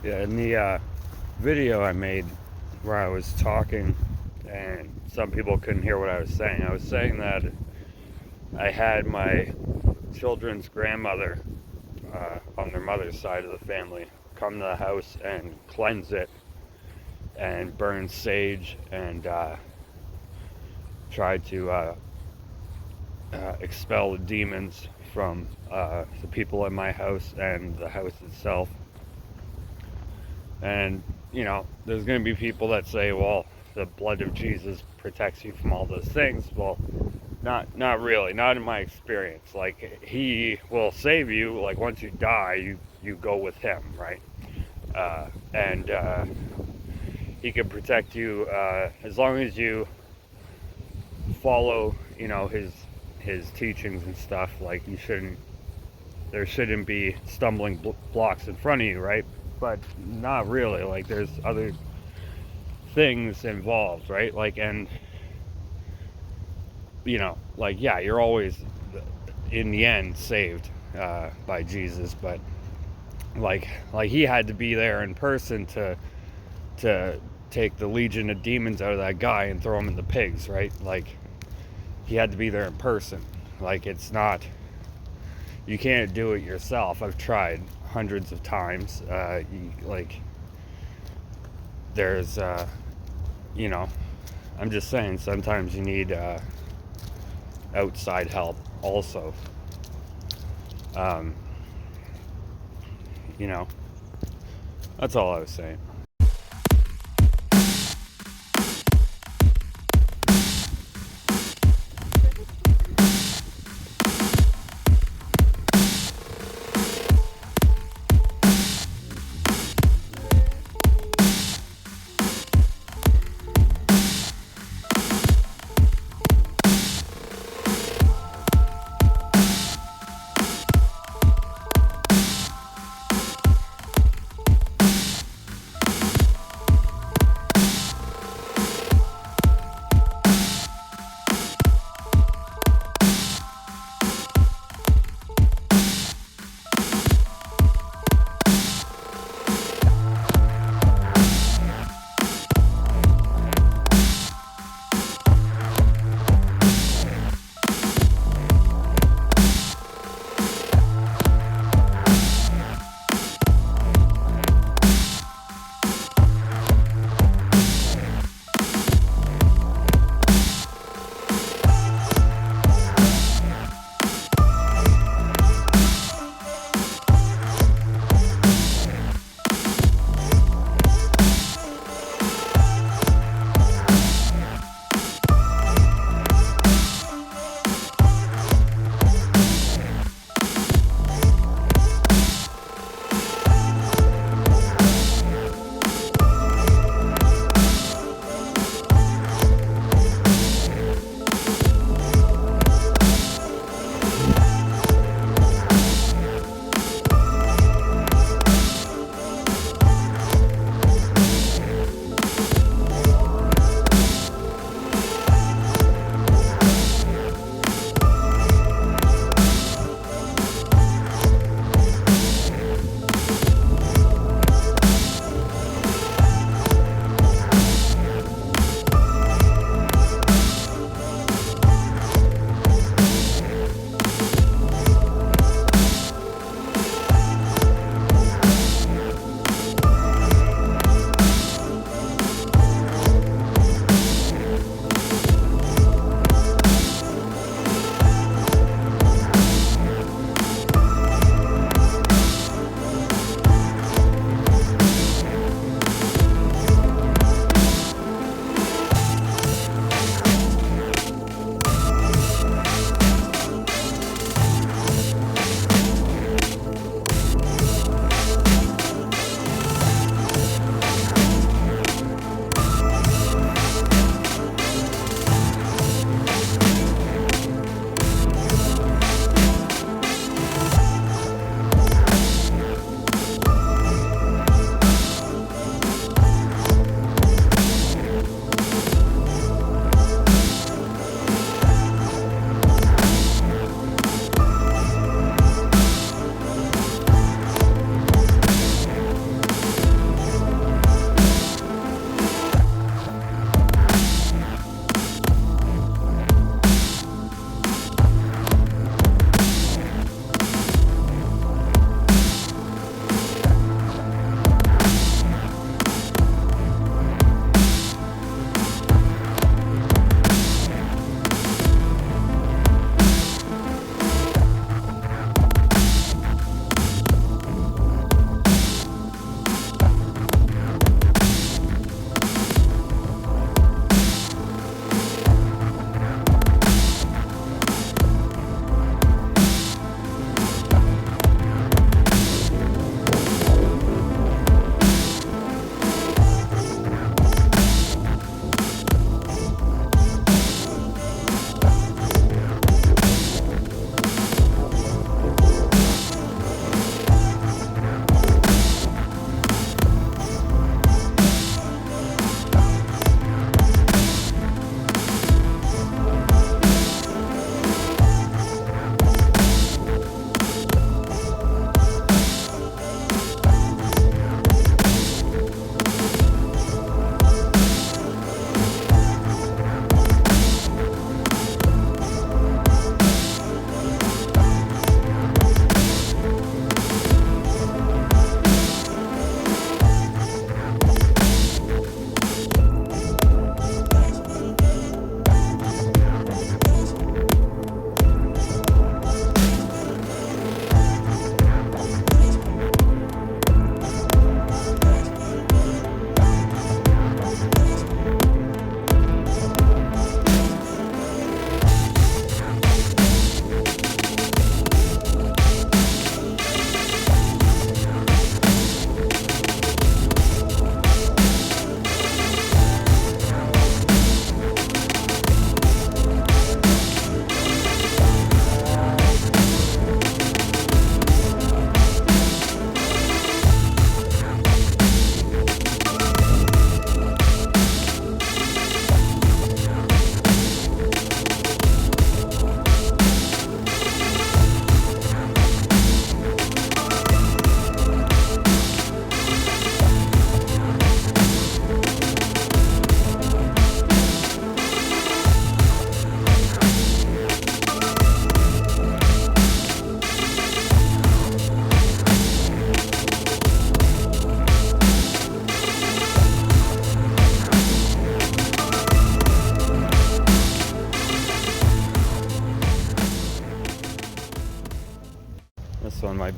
Yeah, in the video I made where I was talking and some people couldn't hear what I was saying, I was saying that I had my children's grandmother on their mother's side of the family come to the house and cleanse it and burn sage and try to expel the demons from the people in my house and the house itself. And, there's going to be people that say, well, the blood of Jesus protects you from all those things. Well, not really, not in my experience. Like, he will save you. Like, once you die, you go with him, right? And he can protect you as long as you follow, his teachings and stuff. Like, there shouldn't be stumbling blocks in front of you, right? But not really. Like, there's other things involved, right? Like, and like, yeah, you're always in the end saved by Jesus, but like he had to be there in person to take the legion of demons out of that guy and throw him in the pigs, right? Like, he had to be there in person. Like, it's not, you can't do it yourself. I've tried hundreds of times. There's I'm just saying, sometimes you need outside help also. um you know that's all I was saying.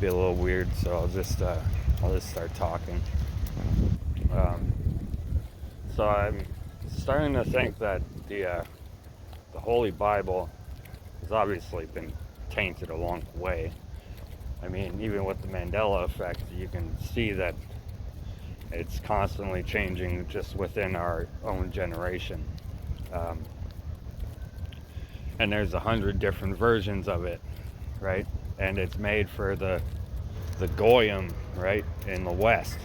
be a little weird, so I'll just start talking. So I'm starting to think that the Holy Bible has obviously been tainted along the way. I mean, even with the Mandela effect, you can see that it's constantly changing just within our own generation. And there's 100 different versions of it, right? And it's made for the Goyim, right, in the West,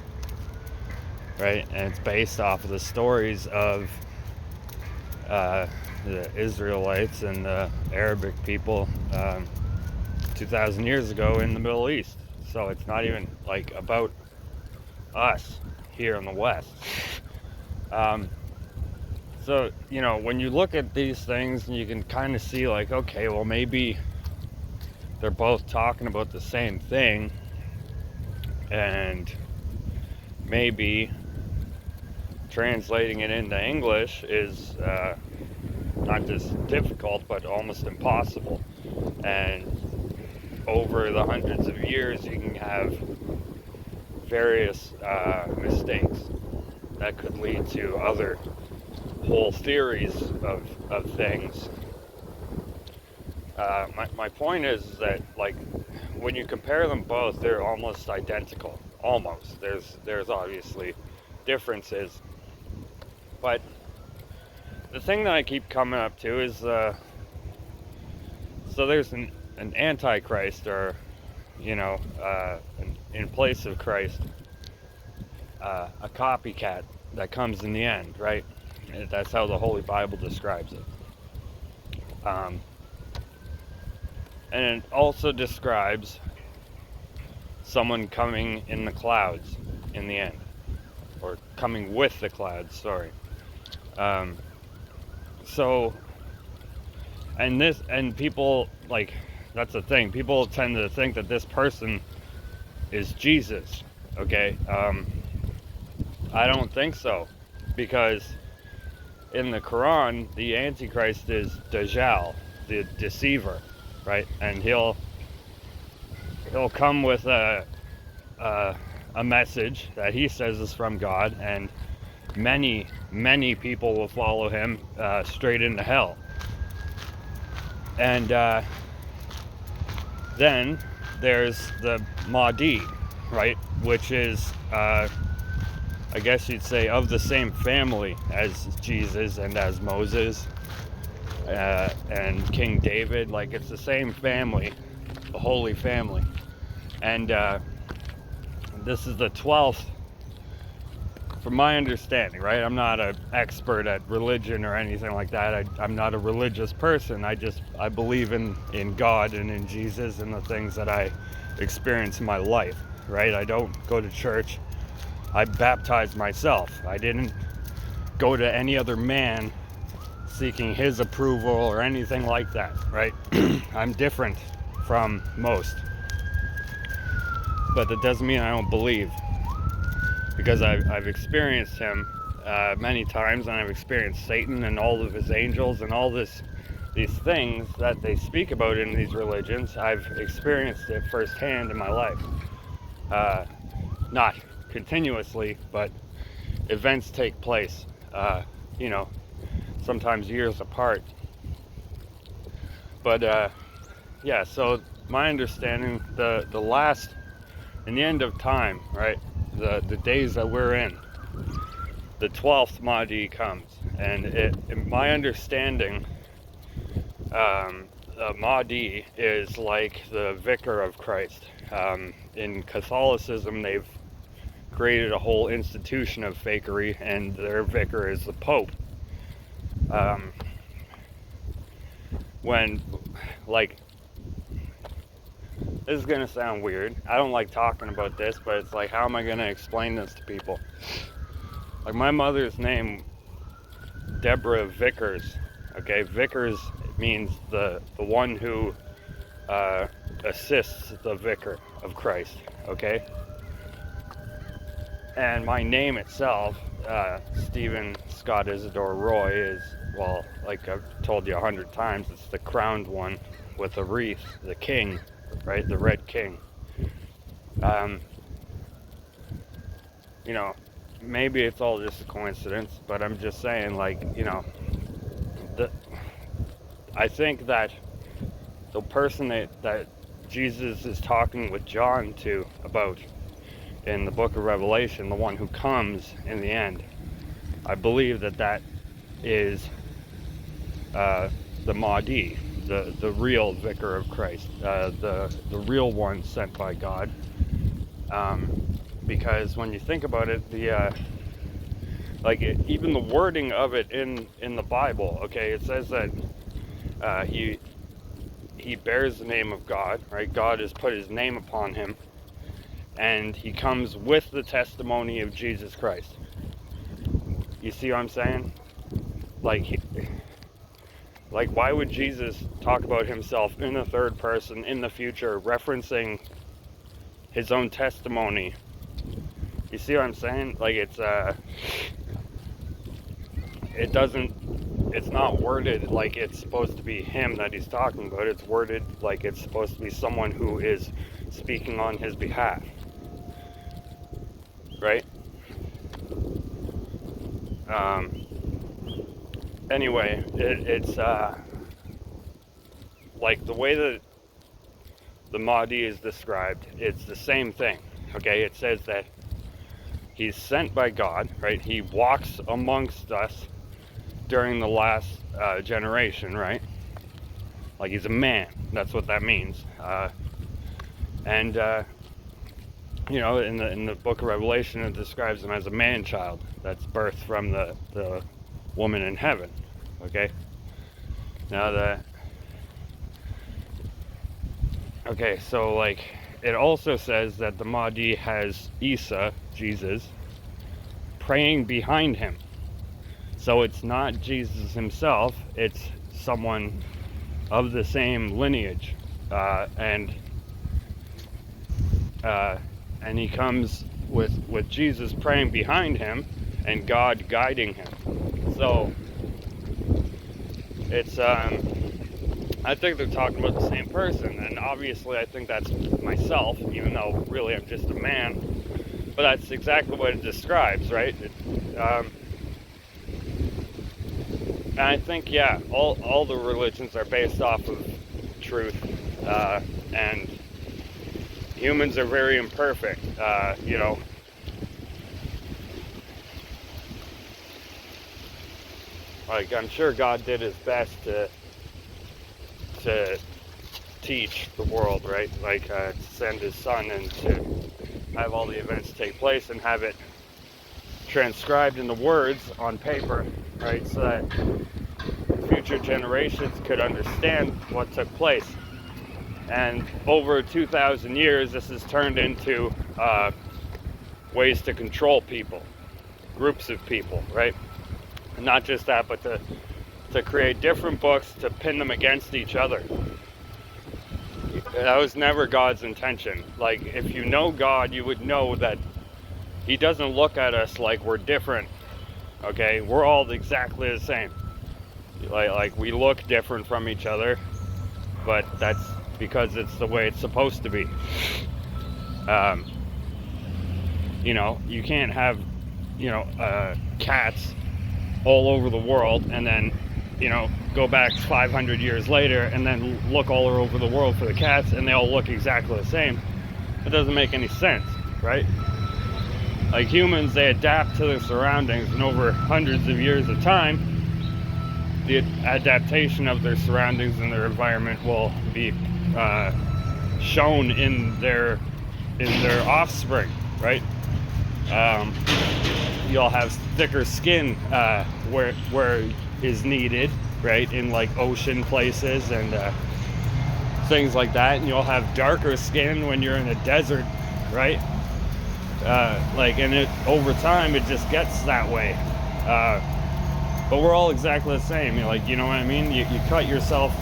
right? And it's based off of the stories of the Israelites and the Arabic people 2,000 years ago in the Middle East. So it's not even like about us here in the West. So, you know, when you look at these things, you can kind of see like, okay, well, maybe they're both talking about the same thing, and maybe translating it into English is not just difficult, but almost impossible. And over the hundreds of years, you can have various mistakes that could lead to other whole theories of things. My point is that, like, when you compare them both, they're almost identical. Almost. There's obviously differences, but the thing that I keep coming up to is so there's an antichrist, or you know, in place of Christ, a copycat that comes in the end, right? That's how the Holy Bible describes it. And it also describes someone coming in the clouds in the end, or coming with the clouds, sorry. So, and people, like, that's the thing, people tend to think that this person is Jesus, okay? I don't think so, because in the Quran, the Antichrist is Dajjal, the deceiver, right? And he'll come with a message that he says is from God, and many people will follow him straight into hell. And then there's the Mahdi, right? Which is, I guess you'd say, of the same family as Jesus and as Moses and King David. Like, it's the same family, the Holy Family. And this is the 12th, from my understanding, right? I'm not an expert at religion or anything like that. I'm not a religious person. I believe in God and in Jesus and the things that I experience in my life, right? I don't go to church. I baptized myself. I didn't go to any other man seeking his approval or anything like that, right? I'm different from most. But that doesn't mean I don't believe, because I've experienced him many times, and I've experienced Satan and all of his angels and all these things that they speak about in these religions. I've experienced it firsthand in my life. Not continuously, but events take place, you know, sometimes years apart. But yeah, so my understanding, the last, in the end of time, right, the days that we're in, the 12th Mahdi comes, and in my understanding, Mahdi is like the vicar of Christ. In Catholicism, they've created a whole institution of fakery, and their vicar is the Pope. When, like, this is going to sound weird. I don't like talking about this, but it's like, how am I going to explain this to people? Like, my mother's name, Deborah Vickers, okay? Vickers means the one who assists the vicar of Christ, okay? And my name itself, Stephen Scott Isidore Roy, is, well, like I've told you 100 times, it's the crowned one with a wreath, the king, right? The red king. Um, you know, maybe it's all just a coincidence, but I'm just saying, like, I think that the person that Jesus is talking with John to about in the book of Revelation, the one who comes in the end, I believe that is the Mahdi, the real vicar of Christ, the real one sent by God. Because when you think about it, even the wording of it in the Bible, okay, it says that he bears the name of God, right? God has put his name upon him, and he comes with the testimony of Jesus Christ. You see what I'm saying? Like, why would Jesus talk about himself in the third person in the future, referencing his own testimony? You see what I'm saying? Like, it's not worded like it's supposed to be him that he's talking about. It's worded like it's supposed to be someone who is speaking on his behalf, right? Anyway, it's like the way that the Mahdi is described, it's the same thing, okay? It says that he's sent by God, right? He walks amongst us during the last generation, right? Like, he's a man. That's what that means. In the book of Revelation, it describes him as a man-child that's birthed from the woman in heaven. Okay. So like, it also says that the Mahdi has Isa, Jesus, praying behind him. So it's not Jesus himself, it's someone of the same lineage, and he comes with Jesus praying behind him and God guiding him. So it's I think they're talking about the same person, and obviously I think that's myself, even though really I'm just a man. But that's exactly what it describes, right? And I think, yeah, all the religions are based off of truth, and humans are very imperfect, Like, I'm sure God did his best to teach the world, right? Like, to send his son and to have all the events take place and have it transcribed in the words on paper, right? So that future generations could understand what took place. And over 2,000 years, this has turned into ways to control people, groups of people, right? And not just that, but to create different books to pin them against each other. That was never God's intention. Like, if you know God, you would know that he doesn't look at us like we're different, okay? We're all exactly the same. Like we look different from each other, but that's because it's the way it's supposed to be. You can't have, cats all over the world and then, go back 500 years later and then look all over the world for the cats and they all look exactly the same. It doesn't make any sense, right? Like, humans, they adapt to their surroundings, and over hundreds of years of time, the adaptation of their surroundings and their environment will be shown in their offspring, right? You'll have thicker skin where is needed, right, in like ocean places and things like that, and you'll have darker skin when you're in a desert, right? And over time it just gets that way. But we're all exactly the same. You know what I mean? You cut yourself,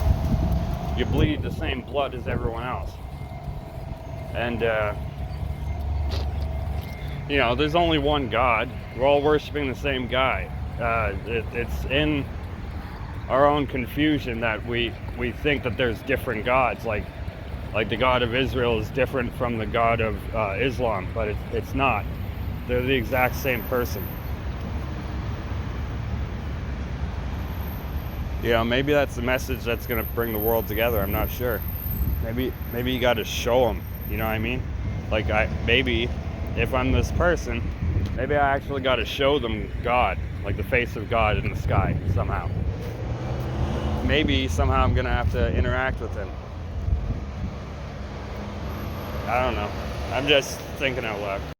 you bleed the same blood as everyone else. And there's only one God. We're all worshiping the same guy. It's in our own confusion that we think that there's different gods. Like Like the God of Israel is different from the God of Islam, but it's not. They're the exact same person. You know, maybe that's the message that's going to bring the world together. I'm not sure. Maybe you got to show them. You know what I mean? Like maybe if I'm this person, maybe I actually got to show them God, like the face of God in the sky somehow. Maybe somehow I'm going to have to interact with him. I don't know. I'm just thinking out loud.